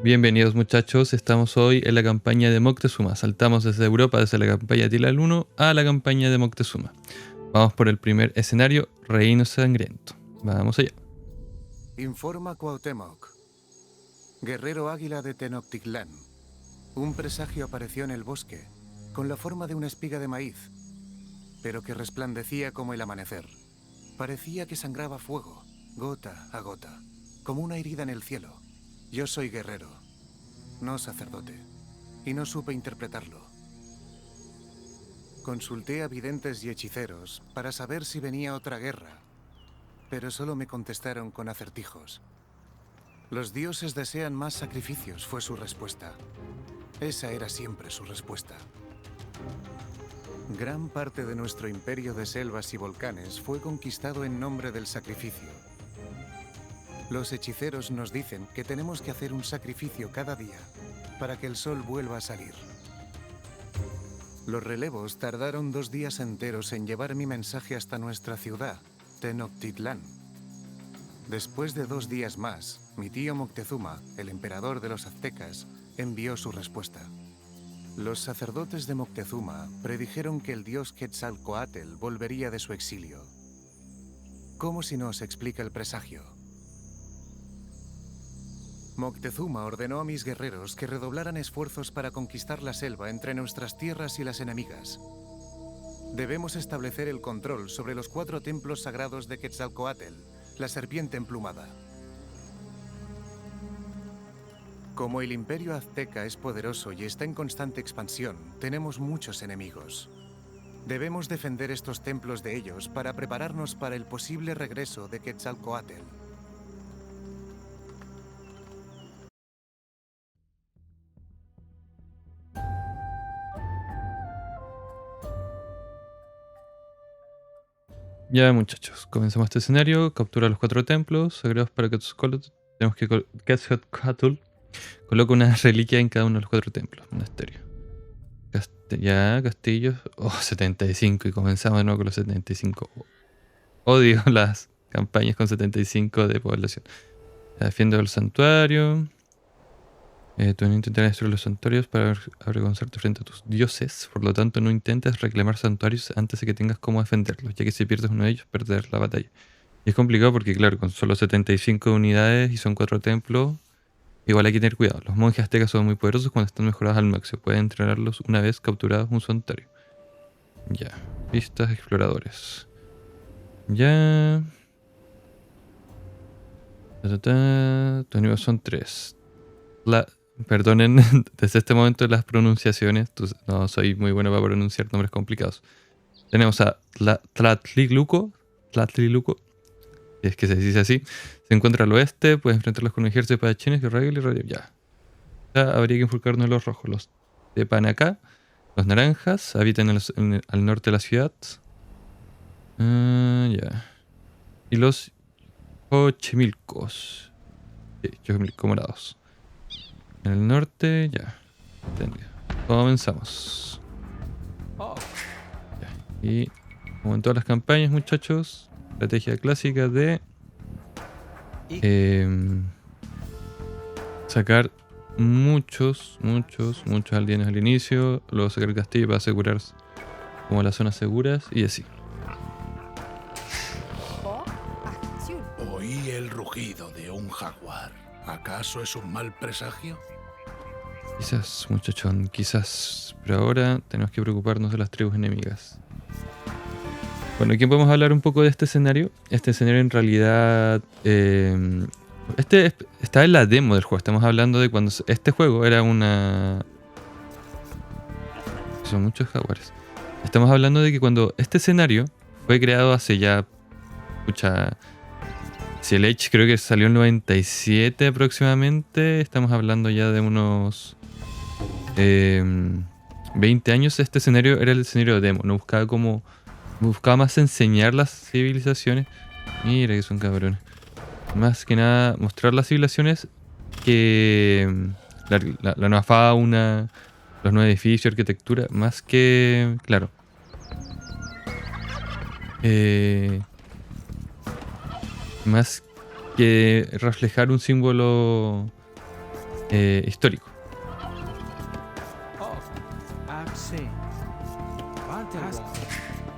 Bienvenidos muchachos, estamos hoy en la campaña de Moctezuma. Saltamos desde Europa, desde la campaña Tilal 1 a la campaña de Moctezuma. Vamos por el primer escenario, Reino Sangriento. Vamos allá. Informa Cuauhtémoc. Guerrero águila de Tenochtitlán. Un presagio apareció en el bosque, con la forma de una espiga de maíz, pero que resplandecía como el amanecer. Parecía que sangraba fuego, gota a gota, como una herida en el cielo. Yo soy guerrero, no sacerdote, y no supe interpretarlo. Consulté a videntes y hechiceros para saber si venía otra guerra, pero solo me contestaron con acertijos. Los dioses desean más sacrificios, fue su respuesta. Esa era siempre su respuesta. Gran parte de nuestro imperio de selvas y volcanes fue conquistado en nombre del sacrificio. Los hechiceros nos dicen que tenemos que hacer un sacrificio cada día para que el sol vuelva a salir. Los relevos tardaron 2 días enteros en llevar mi mensaje hasta nuestra ciudad, Tenochtitlán. Después de 2 días más, mi tío Moctezuma, el emperador de los aztecas, envió su respuesta. Los sacerdotes de Moctezuma predijeron que el dios Quetzalcóatl volvería de su exilio. ¿Cómo si no se explica el presagio? Moctezuma ordenó a mis guerreros que redoblaran esfuerzos para conquistar la selva entre nuestras tierras y las enemigas. Debemos establecer el control sobre los 4 templos sagrados de Quetzalcóatl, la serpiente emplumada. Como el imperio azteca es poderoso y está en constante expansión, tenemos muchos enemigos. Debemos defender estos templos de ellos para prepararnos para el posible regreso de Quetzalcóatl. Ya muchachos, comenzamos este escenario. Captura los 4 templos sagrados para Quetzalcóatl. Tenemos que Quetzalcóatl coloca una reliquia en cada uno de los 4 templos, monasterio. Castillos. Oh, 75 y comenzamos de nuevo con los 75. Odio las campañas con 75 de población. Defiendo el santuario. Tú no intentarás destruir los santuarios para avergonzarte frente a tus dioses. Por lo tanto, no intentes reclamar santuarios antes de que tengas cómo defenderlos, ya que si pierdes uno de ellos, perderás la batalla. Y es complicado porque, claro, con solo 75 unidades y son 4 templos, igual hay que tener cuidado. Los monjes aztecas son muy poderosos cuando están mejorados al máximo. Pueden entrenarlos una vez capturados un santuario. Ya. Pistas, exploradores. Ya. Tu nivel son 3. Perdonen desde este momento las pronunciaciones. No soy muy bueno para pronunciar nombres complicados. Tenemos a Tlachtliluco, es que se dice así. Se encuentra al oeste. Puede enfrentarlos con un ejército de espadachines que radio y radio. Ya. Habría que enfocarnos en los rojos. Los de Panacá, los naranjas, habitan al norte de la ciudad. Ya. Y los Xochimilcos. Sí, Xochimilco morados. En el norte, ya. Entendido. Comenzamos. Ya. Y como en todas las campañas, muchachos, estrategia clásica de sacar muchos aldeanos al inicio, luego sacar el castillo para asegurar como las zonas seguras y así. Oí el rugido de un jaguar. ¿Acaso es un mal presagio? Quizás, muchachón, quizás. Pero ahora tenemos que preocuparnos de las tribus enemigas. Bueno, aquí podemos hablar un poco de este escenario. Este escenario en realidad... está en la demo del juego. Estamos hablando de cuando este juego era una... Son muchos jaguares. Estamos hablando de que cuando este escenario fue creado hace ya... Si el Age creo que salió en 97 aproximadamente, estamos hablando ya de unos 20 años. Este escenario era el escenario de demo, no buscaba más enseñar las civilizaciones. Mira que son cabrones. Más que nada mostrar las civilizaciones, que la nueva fauna, los nuevos edificios, arquitectura, más que, claro, más que reflejar un símbolo histórico.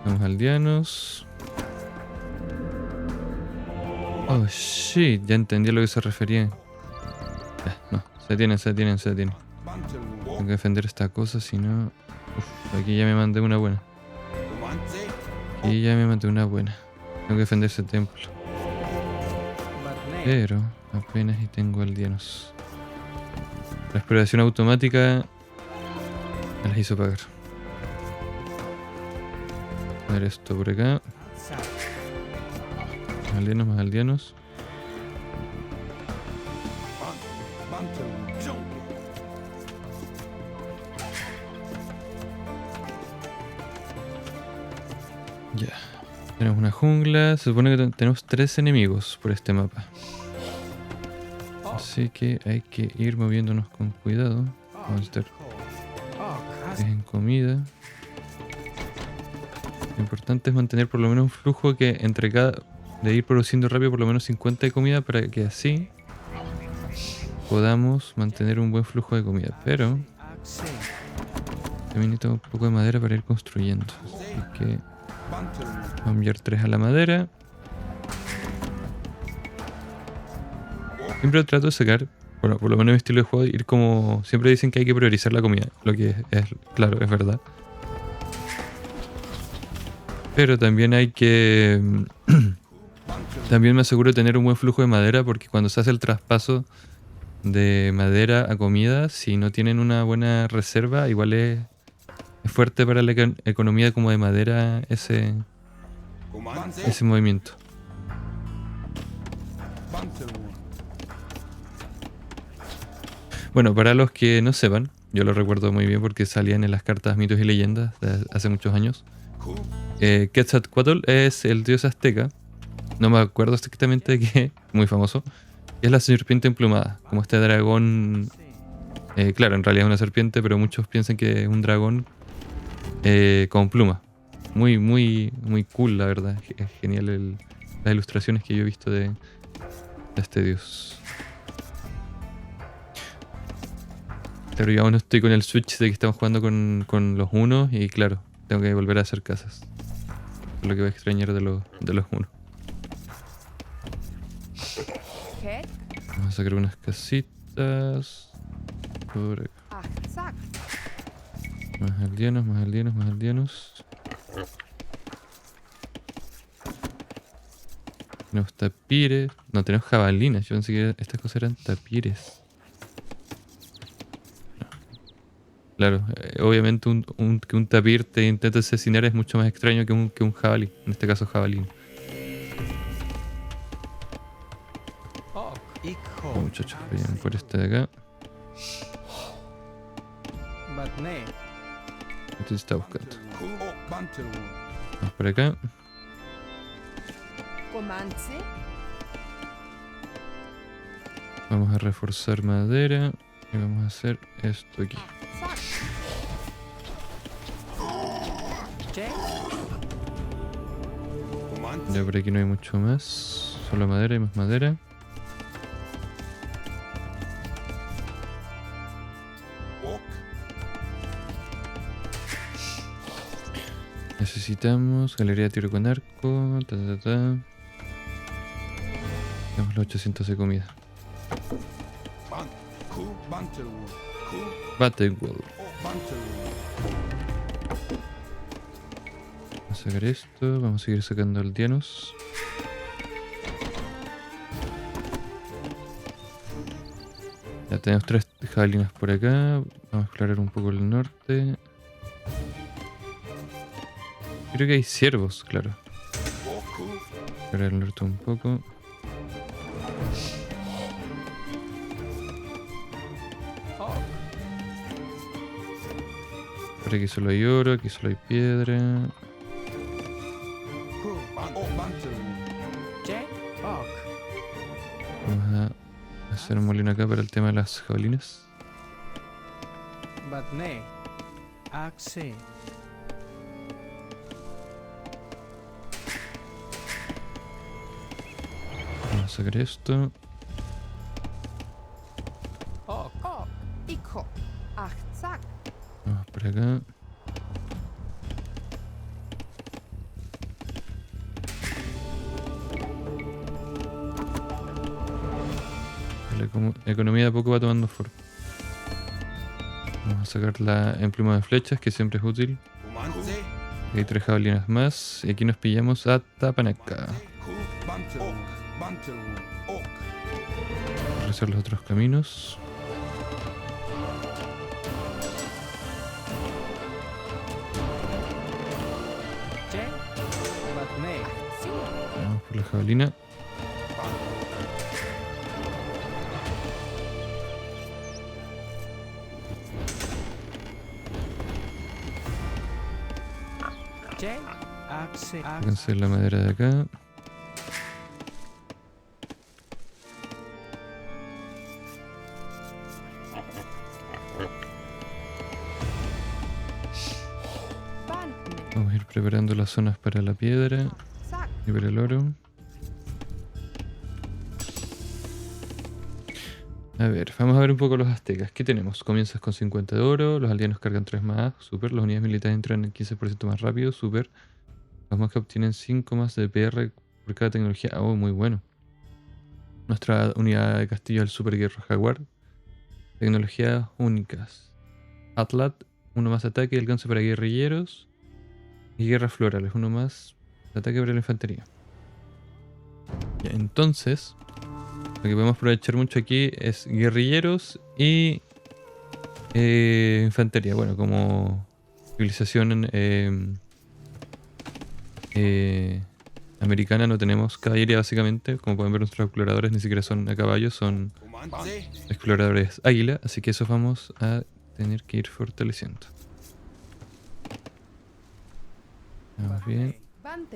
Vamos aldeanos. Oh shit, ya entendí a lo que se refería. Ya, no, se detienen. Tengo que defender esta cosa, si no... Uf, aquí ya me mandé una buena. Tengo que defender ese templo. Pero apenas y tengo aldeanos. La exploración automática me las hizo pagar. A ver esto por acá. Más aldeanos. Ya. Tenemos una jungla. Se supone que tenemos 3 enemigos por este mapa. Así que hay que ir moviéndonos con cuidado. Monster. En comida. Lo importante es mantener por lo menos un flujo que entre cada... de ir produciendo rápido por lo menos 50 de comida para que así podamos mantener un buen flujo de comida. Pero también necesito un poco de madera para ir construyendo. Así que vamos a enviar 3 a la madera. Siempre trato de sacar, bueno, por lo menos en mi estilo de juego, ir como... Siempre dicen que hay que priorizar la comida, lo que es claro, es verdad. Pero también hay que... También me aseguro de tener un buen flujo de madera, porque cuando se hace el traspaso de madera a comida, si no tienen una buena reserva, igual es fuerte para la economía como de madera ese movimiento. Bueno, para los que no sepan, yo lo recuerdo muy bien porque salían en las cartas mitos y leyendas de hace muchos años. Quetzalcóatl es el dios azteca. No me acuerdo exactamente de qué, muy famoso. Es la serpiente emplumada, como este dragón. Claro, en realidad es una serpiente, pero muchos piensan que es un dragón con pluma. Muy cool, la verdad. Es genial las ilustraciones que yo he visto de este dios. Claro, yo aún no estoy con el switch de que estamos jugando con los unos y claro, tengo que volver a hacer casas. Es lo que voy a extrañar de los unos. Vamos a sacar unas casitas. Por acá. Más aldeanos. Tenemos tapires. No, tenemos jabalinas. Yo pensé que estas cosas eran tapires. Claro, obviamente que un tapir te intente asesinar es mucho más extraño que un jabalí. En este caso, jabalí. Oh, muchachos, vayan por este de acá. Este se está buscando. Vamos por acá. Vamos a reforzar madera. Y vamos a hacer esto aquí. Ya por aquí no hay mucho más. Solo madera y más madera. Necesitamos galería de tiro con arco. Tenemos los 800 de comida. Battleworld. Vamos a sacar esto. Vamos a seguir sacando aldeanos. Ya tenemos 3 jabalinas por acá. Vamos a explorar un poco el norte. Creo que hay ciervos, claro. Explorar el norte un poco. Por aquí solo hay oro, aquí solo hay piedra. Vamos a hacer un molino acá para el tema de las jabalinas. Vamos a sacar esto. Ikho. Achtzak. Vamos por acá. La economía de a poco va tomando forma. Vamos a sacar la empluma de flechas, que siempre es útil. Hay 3 jabalinas más. Y aquí nos pillamos a Tapanaka. Realizar los otros caminos. Vamos por la jabalina. Sáquense la madera de acá. Vamos a ir preparando las zonas para la piedra y para el oro. A ver, vamos a ver un poco los aztecas. ¿Qué tenemos? Comienzas con 50 de oro, los aldeanos cargan 3 más, super. Las unidades militares entran en 15% más rápido, super. Los más que obtienen 5 más de PR por cada tecnología. Oh, muy bueno. Nuestra unidad de castillo es el Super Guerrero Jaguar. Tecnologías únicas. Atlat, 1 más ataque y alcance para guerrilleros. Y guerras florales, 1 más de ataque para la infantería. Ya, entonces, lo que podemos aprovechar mucho aquí es guerrilleros y infantería. Bueno, como civilización americana no tenemos caballería básicamente. Como pueden ver, nuestros exploradores ni siquiera son a caballo, son exploradores águila. Así que eso vamos a tener que ir fortaleciendo. Vamos bien.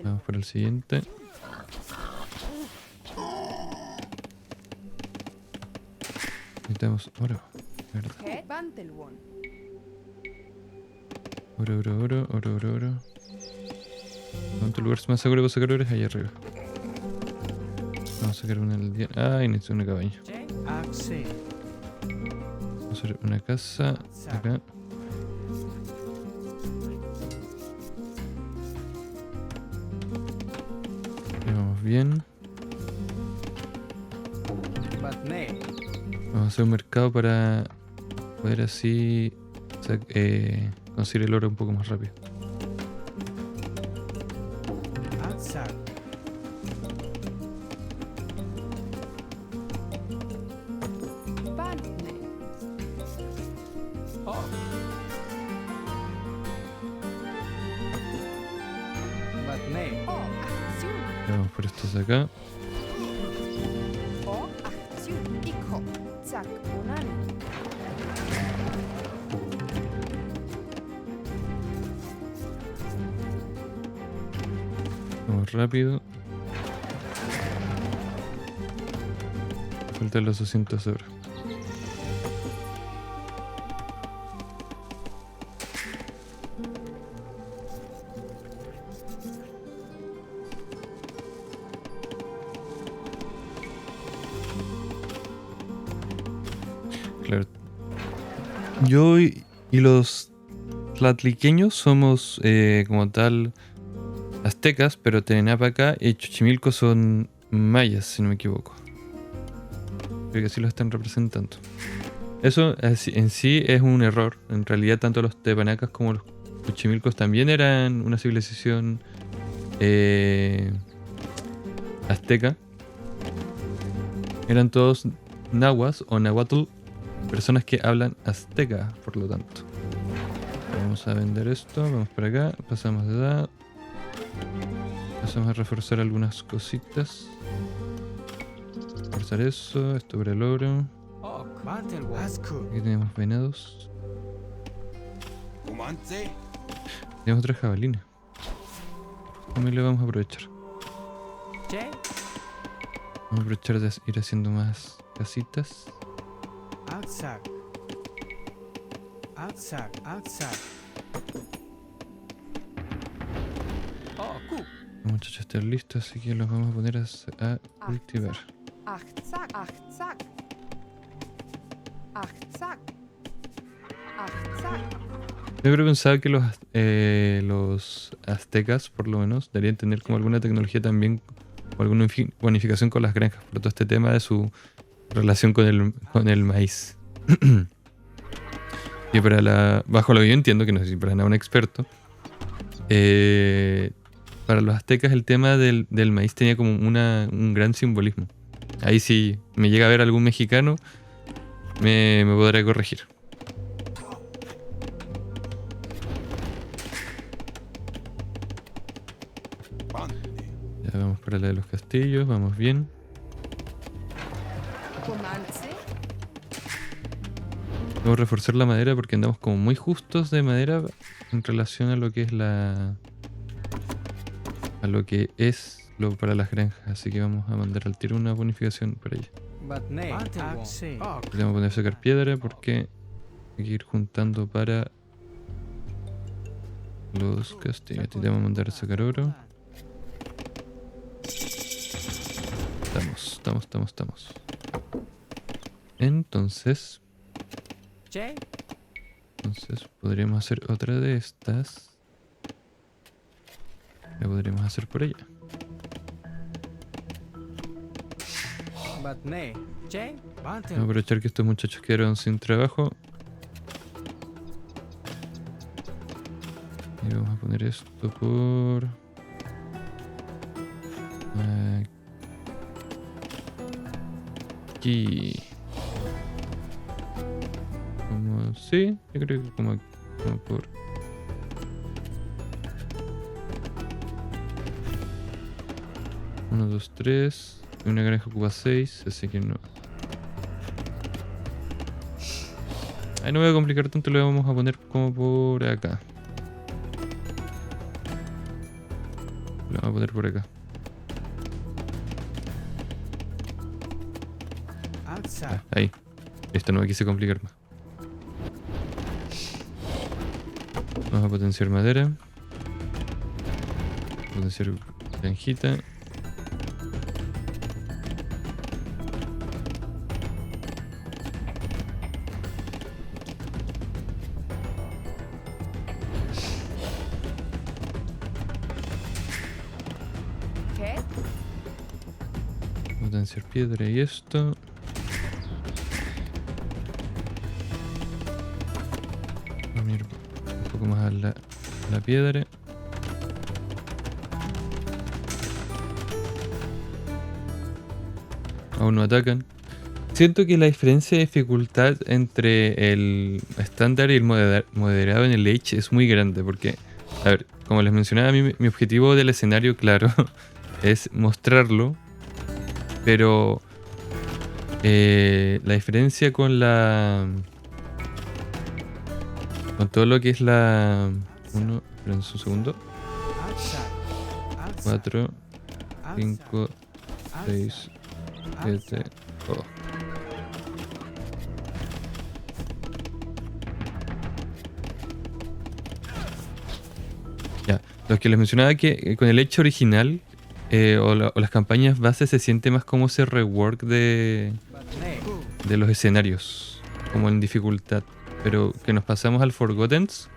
Vamos por el siguiente. Necesitamos oro. ¿Verdad? Oro. ¿Cuánto lugar más seguro para sacar oro es allá arriba? Vamos a sacar una aldeana. Ah, y necesito una cabaña. Vamos a hacer una casa acá. Vamos bien. Vamos a hacer un mercado para poder así conseguir el oro un poco más rápido. Vamos por estos de acá. Vamos rápido. Faltan los 200 euros. Claro. Yo y los tlatliqueños somos como tal aztecas, pero Tenenapacá y Xochimilco son mayas, si no me equivoco. Creo que así lo están representando. Eso en sí es un error. En realidad tanto los tepanacas como los Xochimilcos también eran una civilización azteca. Eran todos nahuas o nahuatl, personas que hablan azteca, por lo tanto. Vamos a vender esto, vamos para acá, pasamos de edad. Pasamos a reforzar algunas cositas. Reforzar eso, esto para el oro. Aquí tenemos venados. Tenemos otra jabalina. También le vamos a aprovechar. Vamos a aprovechar de ir haciendo más casitas. Los muchachos están listos, así que los vamos a poner a cultivar. Achtzak. Yo creo que pensaba que los aztecas, por lo menos, deberían tener como alguna tecnología también, o alguna bonificación con las granjas, por todo este tema de su relación con el maíz. Y bajo lo que yo entiendo, que no soy para nada un experto, para los aztecas el tema del maíz tenía como un gran simbolismo. Ahí si me llega a ver algún mexicano, me podrá corregir. Ya vamos para la de los castillos, vamos bien. Comanche. Vamos a reforzar la madera porque andamos como muy justos de madera en relación a lo que es para las granjas. Así que vamos a mandar al tiro una bonificación para ella. Le vamos a poner a sacar piedra porque hay que ir juntando para los castillos. Te vamos a mandar a sacar oro. Estamos. Entonces podríamos hacer otra de estas. La podríamos hacer por ella. Vamos a aprovechar que estos muchachos quedaron sin trabajo. Y vamos a poner esto por... aquí. Como... sí, yo creo que como por... 1, 2, 3. Una granja ocupa 6, así que no. Ahí no voy a complicar tanto, lo vamos a poner como por acá. Lo vamos a poner por acá. Ahí. Esto no me quise complicar más. Vamos a potenciar madera. Potenciar granjita. ¿Qué? Potenciar piedra y esto. Vamos a ir un poco más a la piedra. Aún no atacan. Siento que la diferencia de dificultad entre el estándar y el moderado en el Age es muy grande porque, a ver, como les mencionaba, mi objetivo del escenario, claro, es mostrarlo, pero la diferencia con todo lo que es la... esperen un segundo. 4, 5, 6, 7... oh. Ya, lo que les mencionaba que con el hecho original o las campañas base se siente más como ese rework de los escenarios, como en dificultad. Pero que nos pasamos al Forgottens,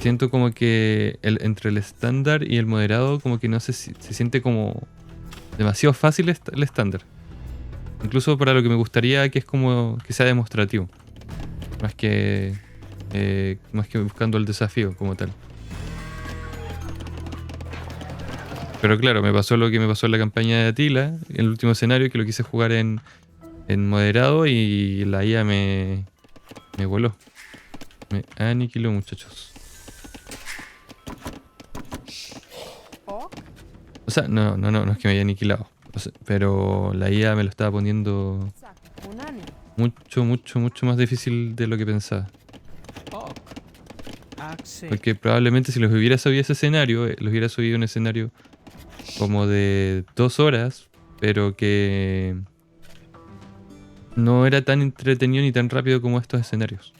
siento como que entre el estándar y el moderado como que no se siente como demasiado fácil el estándar. Incluso para lo que me gustaría que es como que sea demostrativo. Más que buscando el desafío como tal. Pero claro, me pasó lo que me pasó en la campaña de Attila, en el último escenario, que lo quise jugar en moderado y la IA me voló. Me aniquiló, muchachos. ¿Ok? O sea, no es que me haya aniquilado. O sea, pero la IA me lo estaba poniendo Unani. mucho más difícil de lo que pensaba. Porque probablemente si los hubiera subido ese escenario, los hubiera subido un escenario como de 2 horas, pero que no era tan entretenido ni tan rápido como estos escenarios.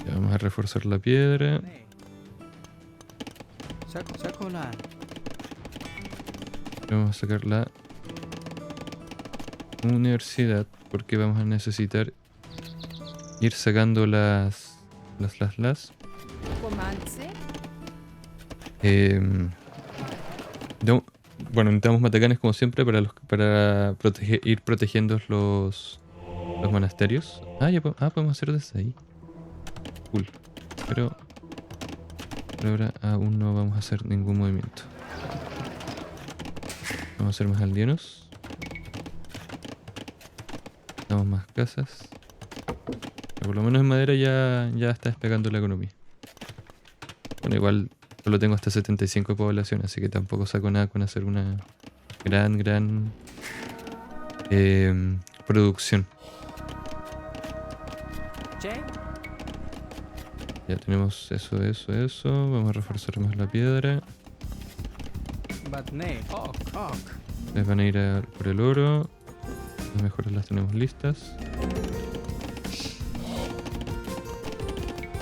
Ya vamos a reforzar la piedra. Vamos a sacar la universidad porque vamos a necesitar ir sacando las. Comanche. No, bueno, necesitamos matacanes como siempre para ir protegiendo los monasterios. Podemos hacer desde ahí. Cool. Pero por ahora aún no vamos a hacer ningún movimiento. Vamos a hacer más aldeanos. Damos más casas. Pero por lo menos en madera ya está despegando la economía. Bueno, igual solo tengo hasta 75 de población, así que tampoco saco nada con hacer una gran producción. Ya tenemos eso. Vamos a reforzar más la piedra. Les van a ir por el oro. Las mejoras las tenemos listas.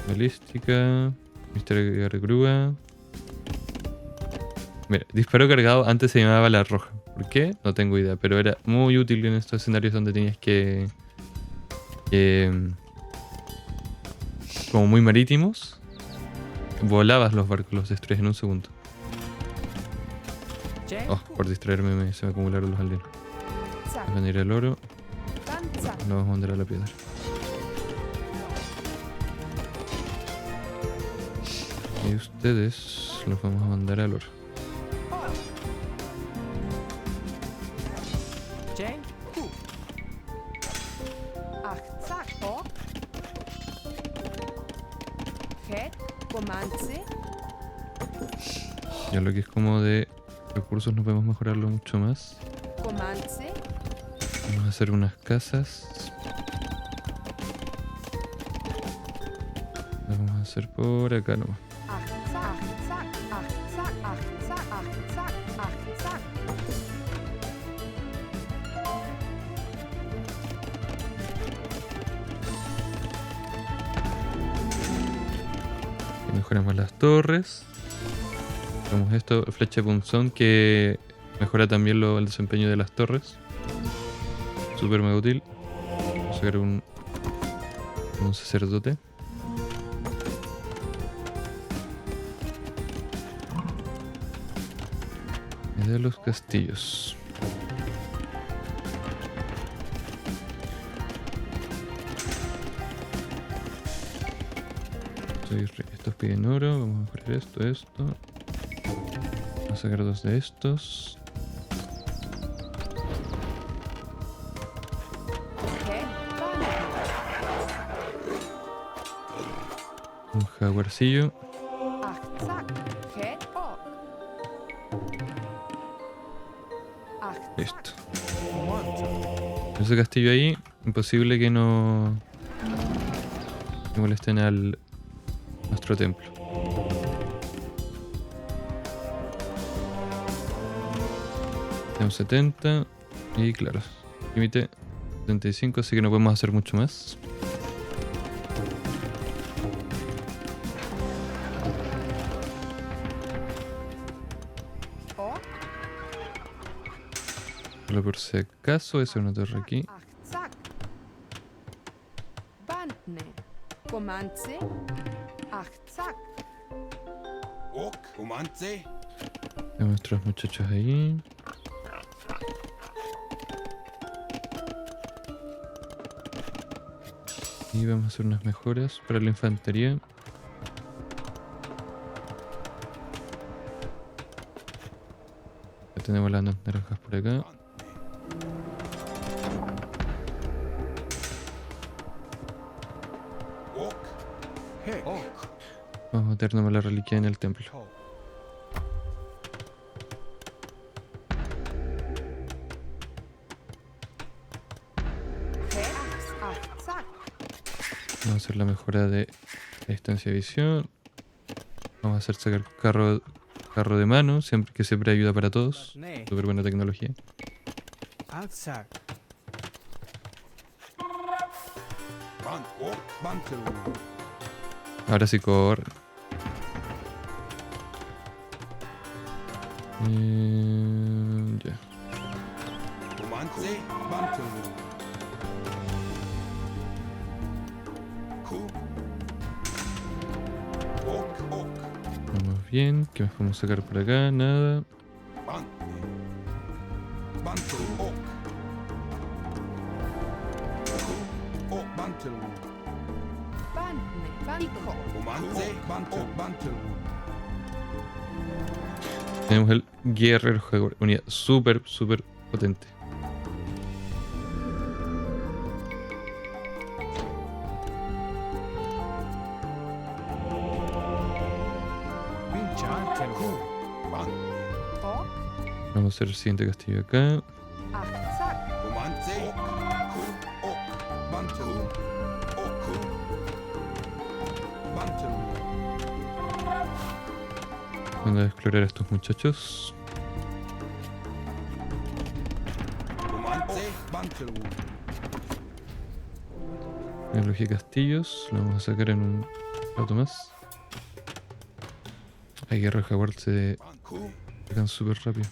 Balística. Misterio de grúa. Mira, disparo cargado antes se llamaba bala roja. ¿Por qué? No tengo idea, pero era muy útil en estos escenarios donde tenías que como muy marítimos. Volabas los barcos, los destruyes en un segundo. Oh, por distraerme se me acumularon los aldeanos. Van a ir al oro. Lo vamos a mandar a la piedra. Y ustedes los vamos a mandar al oro. Ya lo que es como de recursos no podemos mejorarlo mucho más. Vamos a hacer unas casas. Las vamos a hacer por acá nomás. Y mejoramos las torres. Tenemos esto, flecha de punzón, que mejora también el desempeño de las torres. Súper mega útil. Vamos a sacar un sacerdote. Y de los castillos. Estos piden oro. Vamos a mejorar esto. Vamos a sacar 2 de estos. Un jaguarcillo. Listo. Ese castillo ahí, imposible que no molesten al nuestro templo. Tenemos 70 y claro, límite 75, así que no podemos hacer mucho más. Solo por si acaso, esa es una torre aquí. Tenemos nuestros muchachos ahí. Y vamos a hacer unas mejoras para la infantería. Ya tenemos las naranjas por acá. Vamos a meternos la reliquia en el templo. Vamos a hacer la mejora de la distancia de visión. Vamos a hacer sacar carro de mano, que siempre ayuda para todos. Súper buena tecnología. Ahora sí corre. Ya. Vamos bien. ¿Qué más podemos sacar por acá? Nada. Tenemos el Guerrero Jaguar. Unidad súper, súper potente. Vamos a hacer el siguiente castillo acá. Vamos a explorar a estos muchachos. Tecnología de castillos. Lo vamos a sacar en un rato más. Hay Guerrero Jaguar se sacan súper rápido.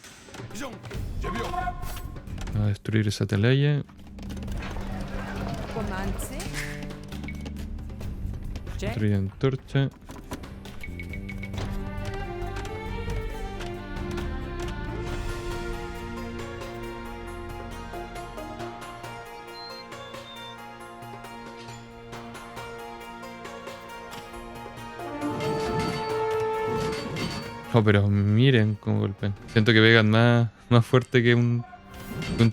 Vamos a destruir esa atalaya. Destruir antorcha. Oh, pero miren cómo golpean. Siento que pegan más fuerte que un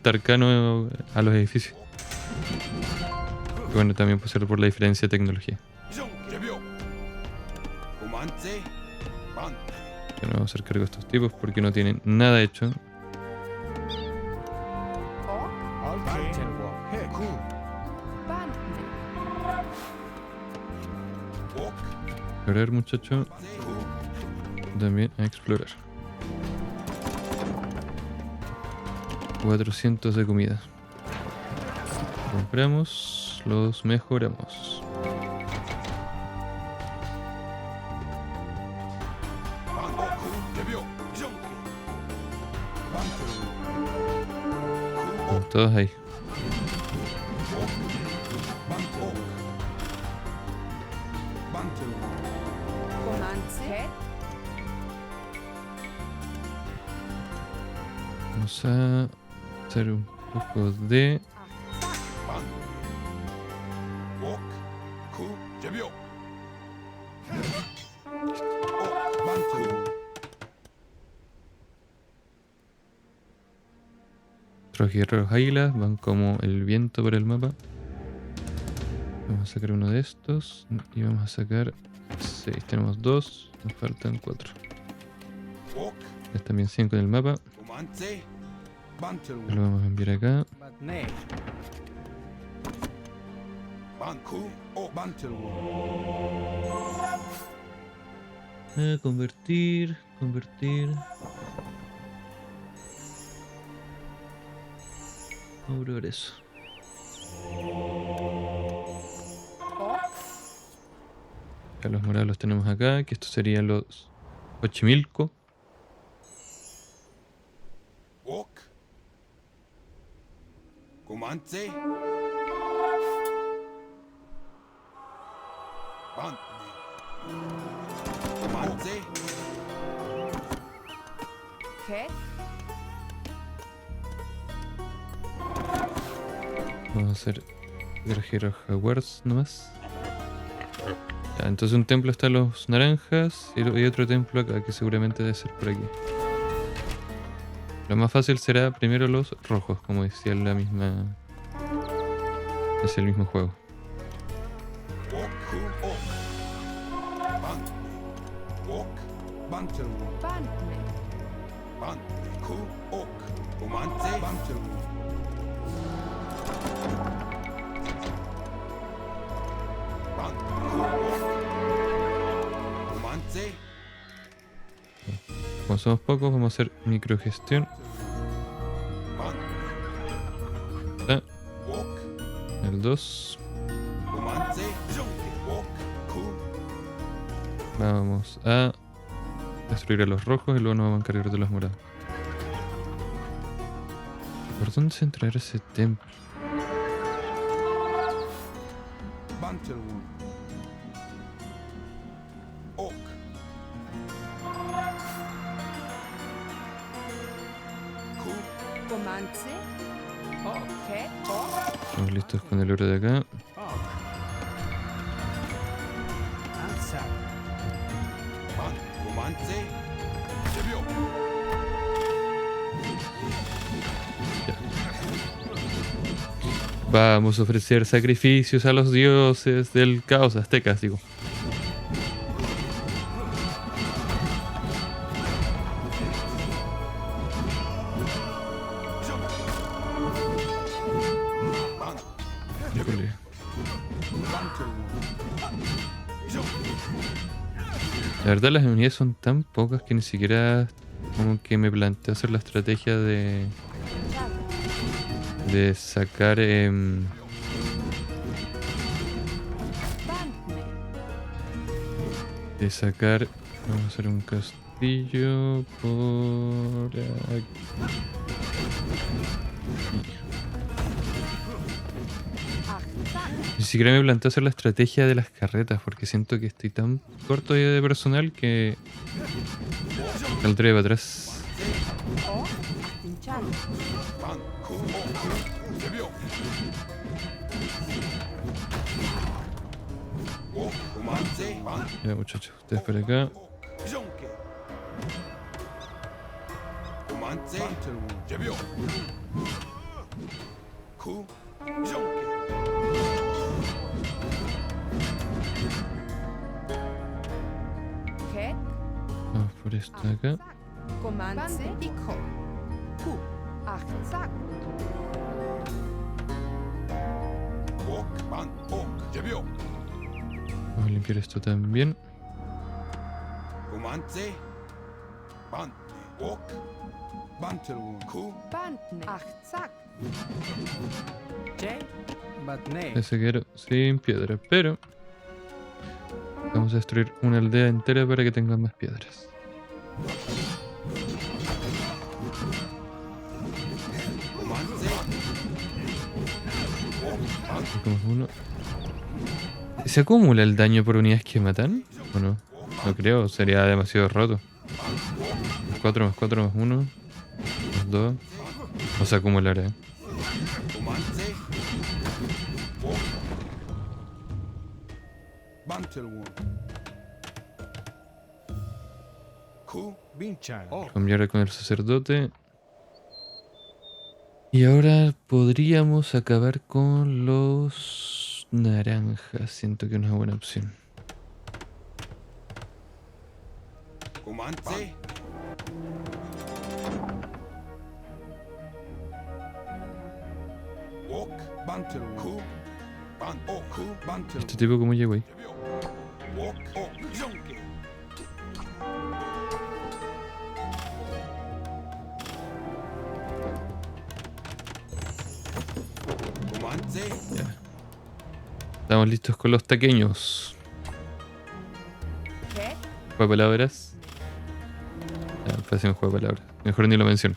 Tarkano a los edificios. Y bueno, también puede ser por la diferencia de tecnología. Pero vamos a hacer cargo de estos tipos porque no tienen nada hecho. Explorar, muchacho. También a explorar. 400 de comida. Compramos, los mejoramos. Todos ahí. Vamos a hacer un poco de... Nuestros guerreros águilas van como el viento por el mapa. Vamos a sacar uno de estos y vamos a sacar 6. Tenemos 2, nos faltan 4. Ya también 5 en el mapa. Lo vamos a enviar acá. Convertir. Progreso. Ya los morados los tenemos acá, que estos serían los Xochimilco. ¿Qué? Vamos a hacer Guerreros Jaguars nomás. Ya, entonces un templo está los naranjas y otro templo acá que seguramente debe ser por aquí. Lo más fácil será primero los rojos, como decía la misma... Es el mismo juego. Como somos pocos, vamos a hacer microgestión. El 2. Vamos a destruir a los rojos y luego nos vamos a encargar de los morados. ¿Por dónde se entrará ese templo? Comanche. Ok. Ok. Estamos listos con el oro de acá. Vamos a ofrecer sacrificios a los dioses del caos aztecas, digo. Híjole. La verdad las unidades son tan pocas que ni siquiera como que me planteo hacer la estrategia de sacar Bandne. vamos a hacer un castillo por aquí. Ni siquiera me planteo hacer la estrategia de las carretas porque siento que estoy tan corto de personal que saldré para atrás. O. Achtinchan. Ya muchachos, ustedes por acá. Het. Vamos por esta de acá. Comanche. Ikho. Ku. Achtzak. Vamos a limpiar esto también. Bandne. Achtzak. Ese quedó sin piedra, pero vamos a destruir una aldea entera para que tengan más piedras. Sacamos uno. ¿Se acumula el daño por unidades que matan? ¿O no? No creo, sería demasiado roto. 4 más 4 más 1 más 2. No se acumulará. Cambiar con el sacerdote. Y ahora podríamos acabar con los naranjas. Siento que no es una buena opción. Este tipo como llegó ahí. Ya. Estamos listos con los taqueños. Het. ¿Juego de palabras? Ya, parece un juego de palabras. Mejor ni lo menciono.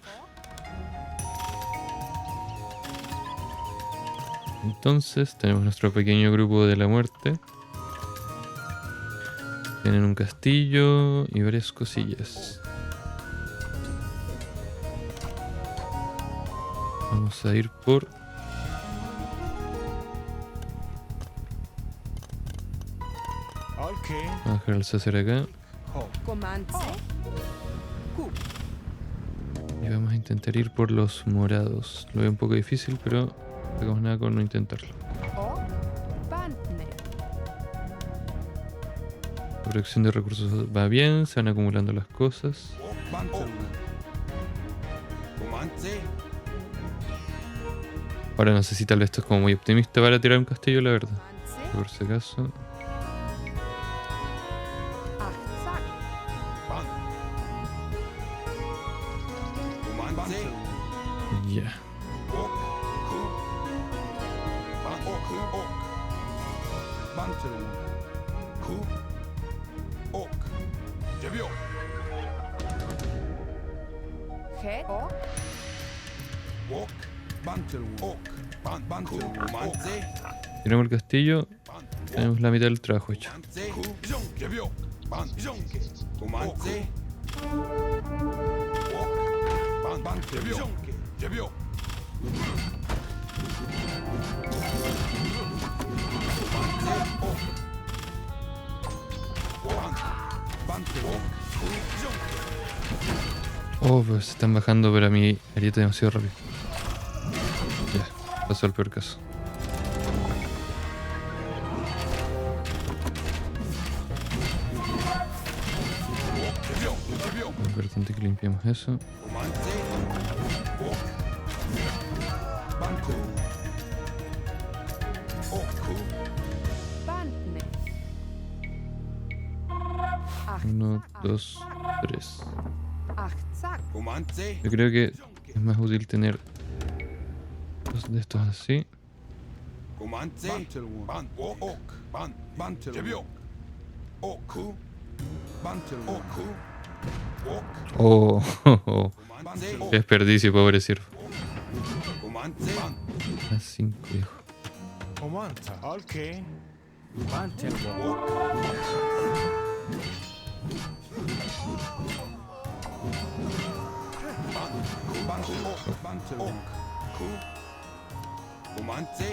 Entonces tenemos nuestro pequeño grupo de la muerte. Tienen un castillo y varias cosillas. Vamos a ir por... Vamos a dejar el César acá. Comanche. Ku. Y vamos a intentar ir por los morados. Lo veo un poco difícil, pero no hagamos nada con no intentarlo. O. Bandne. La producción de recursos va bien, se van acumulando las cosas. Ahora no sé si tal vez esto es como muy optimista para tirar un castillo, la verdad. Comanche. Por si acaso. Achtzak. Ya. Het. O. Tiramos el castillo. Tenemos la mitad del trabajo hecho. Oh, pues se están bajando, pero a mi ariete demasiado rápido. Ya, pasó el peor caso. Importante que limpiemos eso. Bandne. 1, 2, 3. Achtzak. Yo creo que es más útil tener dos de estos así. Oh, qué desperdicio, pobre siervo. A 5, hijo. Comanta. Alke. Bantelwalk. Comanta.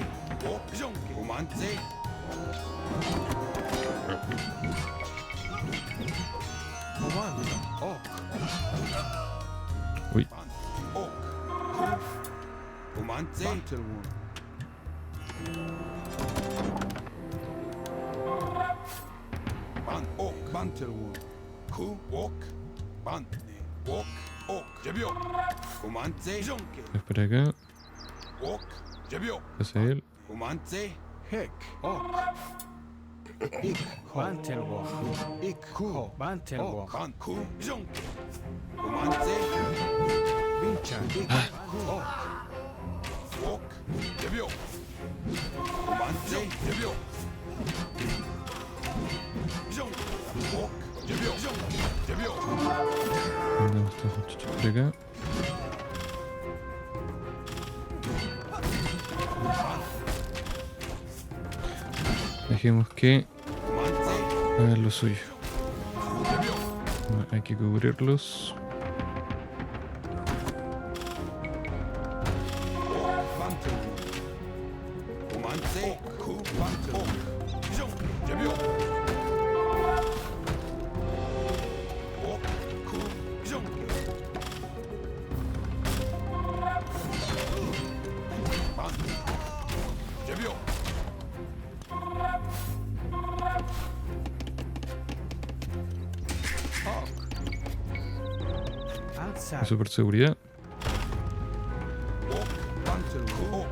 Ok. Uy, Bantelwalk. Bantelwalk. es para acá. Hacia él. Hek. Ok. Ik. Bantelwalk. Ik. Ho. Bantelwalk. Vincha. Ik. Ok. Mandamos estos muchachos por acá. Dejemos que hagan lo suyo. Hay que cubrirlos. Outside. Eso por seguridad. Bantelwalk.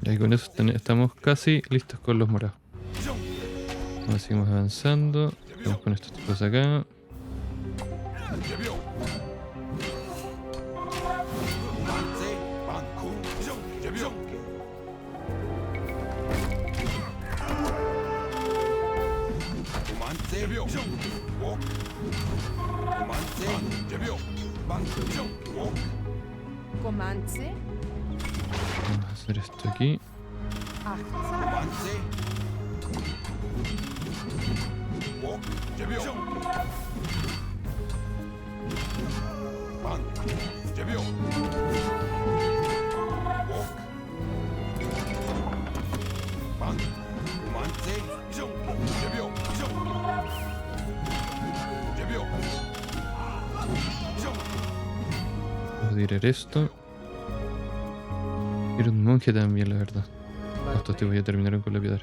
Y con eso estamos casi listos con los morados. Ahora seguimos avanzando. Vamos con estos tipos acá. Comance. Vamos a hacer esto aquí. Achtzak. Vamos a tirar esto. Quiero un monje también, la verdad. Estos tipos ya terminaron con la piedra.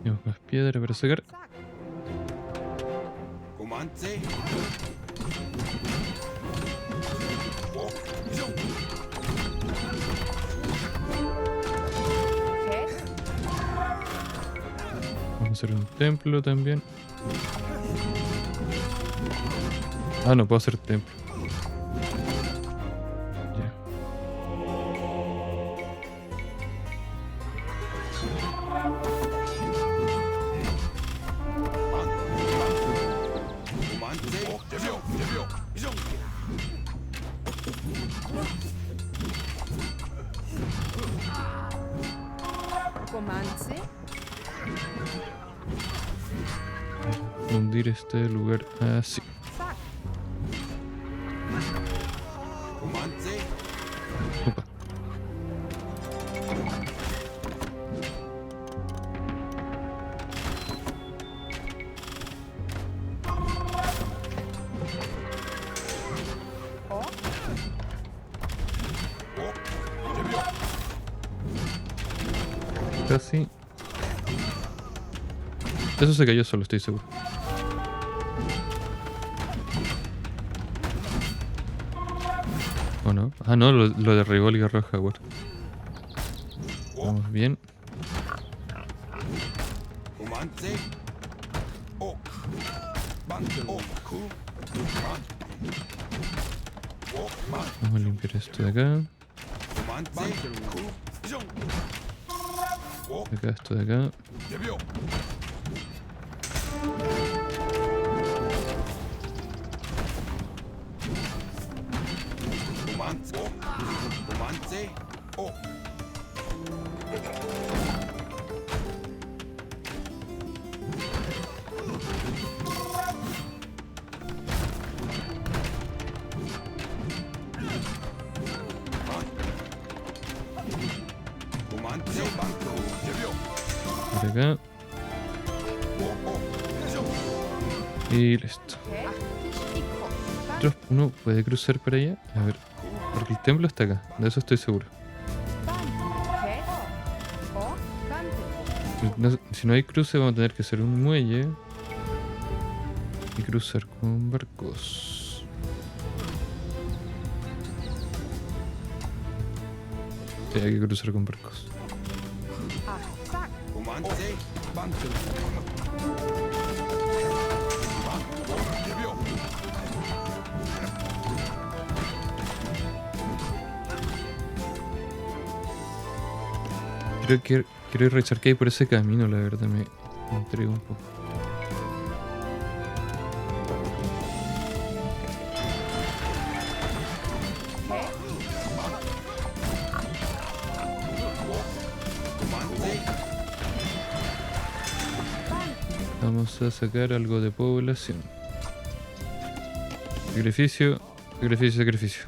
Tenemos más piedra para sacar. Het. Vamos a hacer un templo también. Ah, no puedo hacer templo. Ya. Comance. Hundir este lugar así. Zack. Opa. O. Casi. Eso se cayó solo, estoy seguro. ¿O no? Ah, no, lo derribó el guerrero jaguar. Vamos bien. Vamos a limpiar esto de acá. Acá, esto de acá. Por acá. Y listo. Uno puede cruzar para allá. A ver. Porque el templo está acá. De eso estoy seguro. Si no hay cruce, vamos a tener que hacer un muelle. Y cruzar con barcos. Sí, hay que cruzar con barcos. Creo que quiero ir a echar que hay por ese camino, la verdad me intriga un poco. Vamos a sacar algo de población. Sacrificio, sacrificio, sacrificio.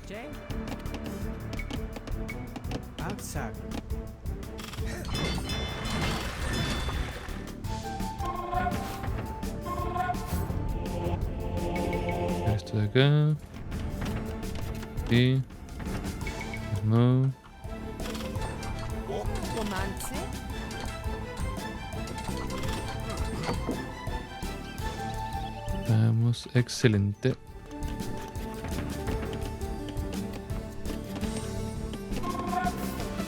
Outside. Esto de acá. Y... no. Comance. Vamos, excelente.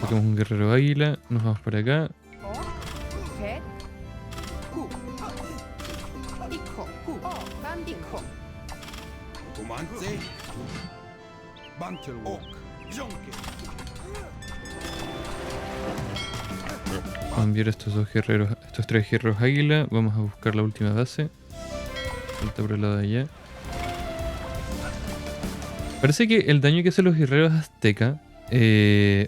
Sacamos un guerrero águila, nos vamos para acá. O. Het. Ku. Ikho. Ku. O. Bandikho. Bantelwalk. Jonke. Vamos a enviar estos dos guerreros, estos tres guerreros águila. Vamos a buscar la última base. Falta por el lado de allá. Parece que el daño que hacen los guerreros azteca. Si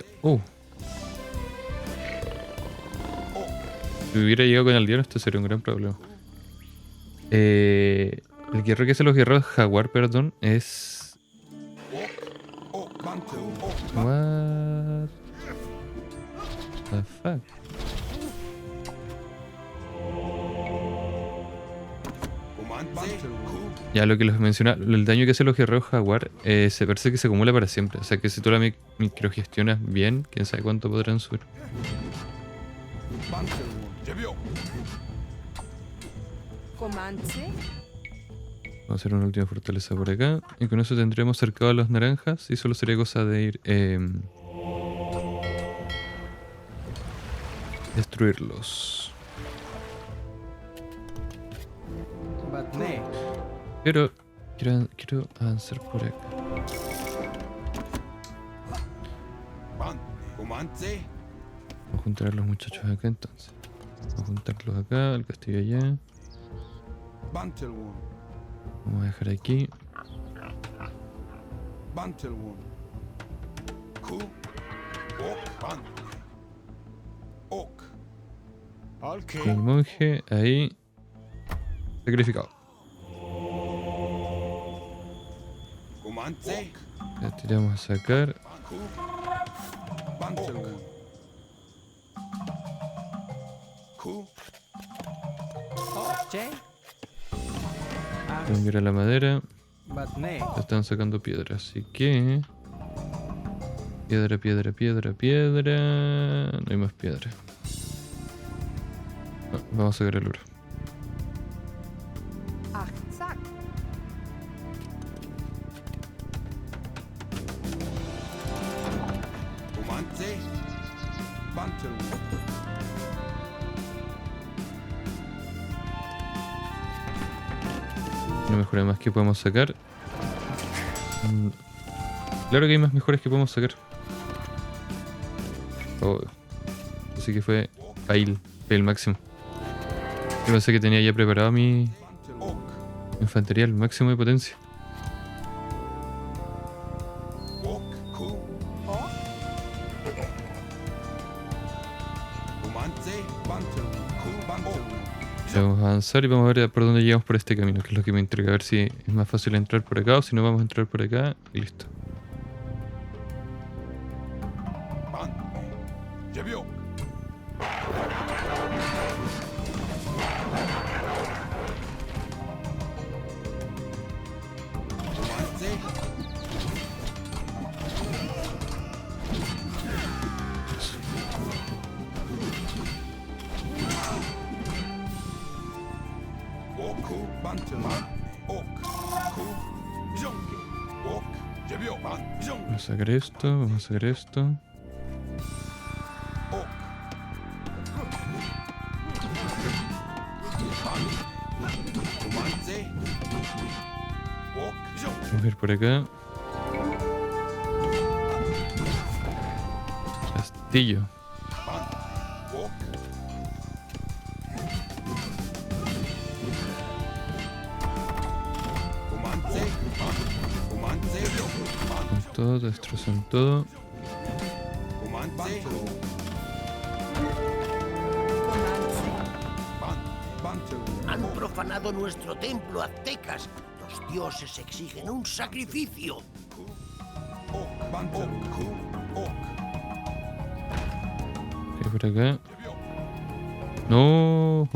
hubiera llegado con el diablo, esto sería un gran problema. El guerrero que hacen los guerreros jaguar, perdón, es. What the fuck? Ya lo que les mencionaba, el daño que hacen los guerreros jaguar se parece que se acumula para siempre. O sea que si tú la microgestionas bien, quién sabe cuánto podrán subir. Comance. Vamos a hacer una última fortaleza por acá. Y con eso tendremos cercado a los naranjas. Y solo sería cosa de ir destruirlos. Batne. Pero quiero avanzar por acá. Vamos a juntar a los muchachos acá entonces. Vamos a juntarlos acá, el castillo allá. Bantelwalk. Vamos a dejar aquí. Bantelwalk. El monje ahí. Sacrificado. Ya tiramos a sacar. Che. Cambiar a la madera. Batne. Ya están sacando piedra, así que... Piedra, piedra, piedra, piedra... No hay más piedra. No, vamos a sacar el oro. Achtzak. Una mejora más que podemos sacar. Claro que hay más mejoras que podemos sacar. Oh. Así que fue fail máximo. Yo pensé que tenía ya preparado mi infantería al máximo de potencia. Ya vamos a avanzar y vamos a ver por dónde llegamos por este camino, que es lo que me intriga, a ver si es más fácil entrar por acá o si no vamos a entrar por acá y listo. Vamos a sacar esto, vamos a sacar esto. Vamos a ir por acá. Castillo. Todo, destrozan todo. Han profanado nuestro templo, aztecas. Los dioses exigen un sacrificio. ¿Qué hay por acá? No.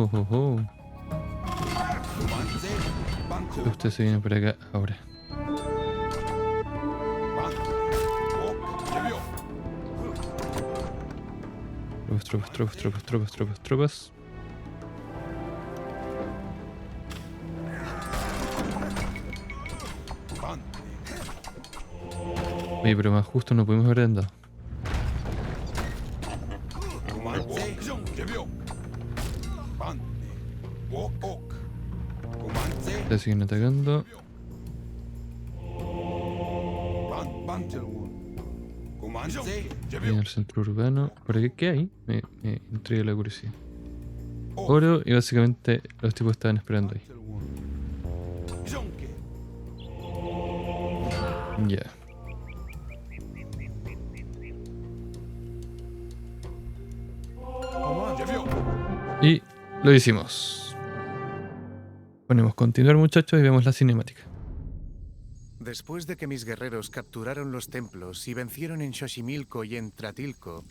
Usted se viene por acá ahora. Tropas. Oye, pero más justo no pudimos haber andado. Ya siguen atacando. Viene el centro urbano. ¿Por aquí qué hay? Me intriga la curiosidad. Oro y básicamente los tipos estaban esperando ahí. Ya. Y lo hicimos. Ponemos continuar, muchachos, y vemos la cinemática. Después de que mis guerreros capturaron los templos y vencieron en Xochimilco y en Tratilco,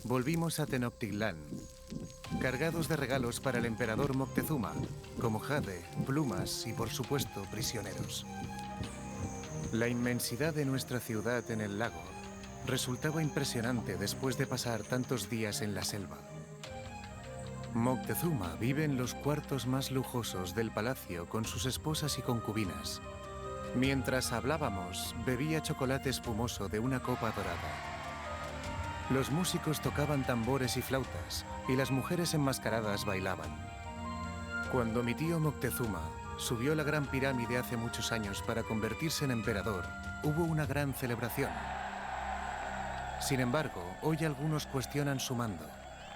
volvimos a Tenochtitlán, cargados de regalos para el emperador Moctezuma, como jade, plumas y, por supuesto, prisioneros. La inmensidad de nuestra ciudad en el lago resultaba impresionante después de pasar tantos días en la selva. Moctezuma vive en los cuartos más lujosos del palacio con sus esposas y concubinas. Mientras hablábamos, bebía chocolate espumoso de una copa dorada. Los músicos tocaban tambores y flautas, y las mujeres enmascaradas bailaban. Cuando mi tío Moctezuma subió la gran pirámide hace muchos años para convertirse en emperador, hubo una gran celebración. Sin embargo, hoy algunos cuestionan su mando.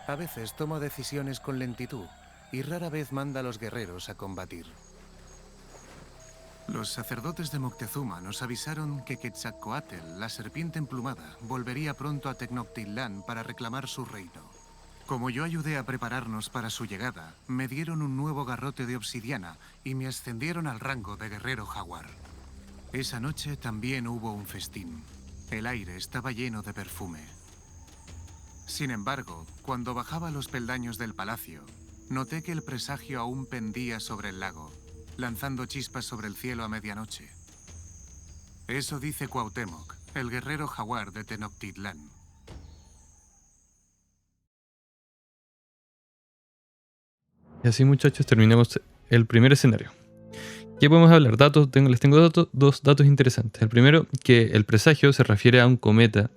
A veces toma decisiones con lentitud y rara vez manda a los guerreros a combatir. Los sacerdotes de Moctezuma nos avisaron que Quetzalcoatl, la serpiente emplumada, volvería pronto a Tenochtitlán para reclamar su reino. Como yo ayudé a prepararnos para su llegada, me dieron un nuevo garrote de obsidiana y me ascendieron al rango de guerrero jaguar. Esa noche también hubo un festín. El aire estaba lleno de perfume. Sin embargo, cuando bajaba los peldaños del palacio, noté que el presagio aún pendía sobre el lago, lanzando chispas sobre el cielo a medianoche. Eso dice Cuauhtémoc, el guerrero jaguar de Tenochtitlán. Y así, muchachos, terminamos el primer escenario. ¿Qué podemos hablar? Les tengo dos datos interesantes. El primero, que el presagio se refiere a un cometa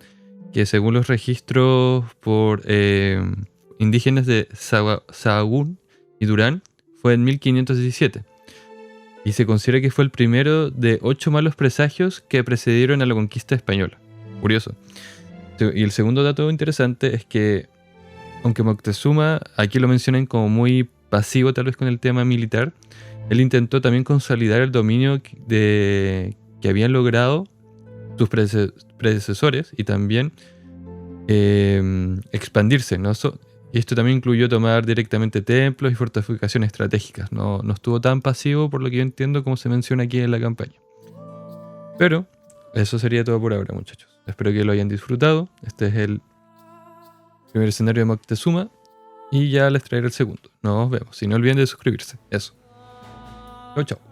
que, según los registros por indígenas de Sahagún y Durán, fue en 1517. Y se considera que fue el primero de 8 malos presagios que precedieron a la conquista española. Curioso. Y el segundo dato interesante es que, aunque Moctezuma, aquí lo mencionan como muy pasivo tal vez con el tema militar, él intentó también consolidar el dominio que habían logrado sus predecesores y también expandirse, ¿no? Y esto también incluyó tomar directamente templos y fortificaciones estratégicas. No estuvo tan pasivo, por lo que yo entiendo, como se menciona aquí en la campaña. Pero eso sería todo por ahora, muchachos. Espero que lo hayan disfrutado. Este es el primer escenario de Moctezuma. Y ya les traeré el segundo. Nos vemos. Y no olviden de suscribirse. Eso. Chau, chau.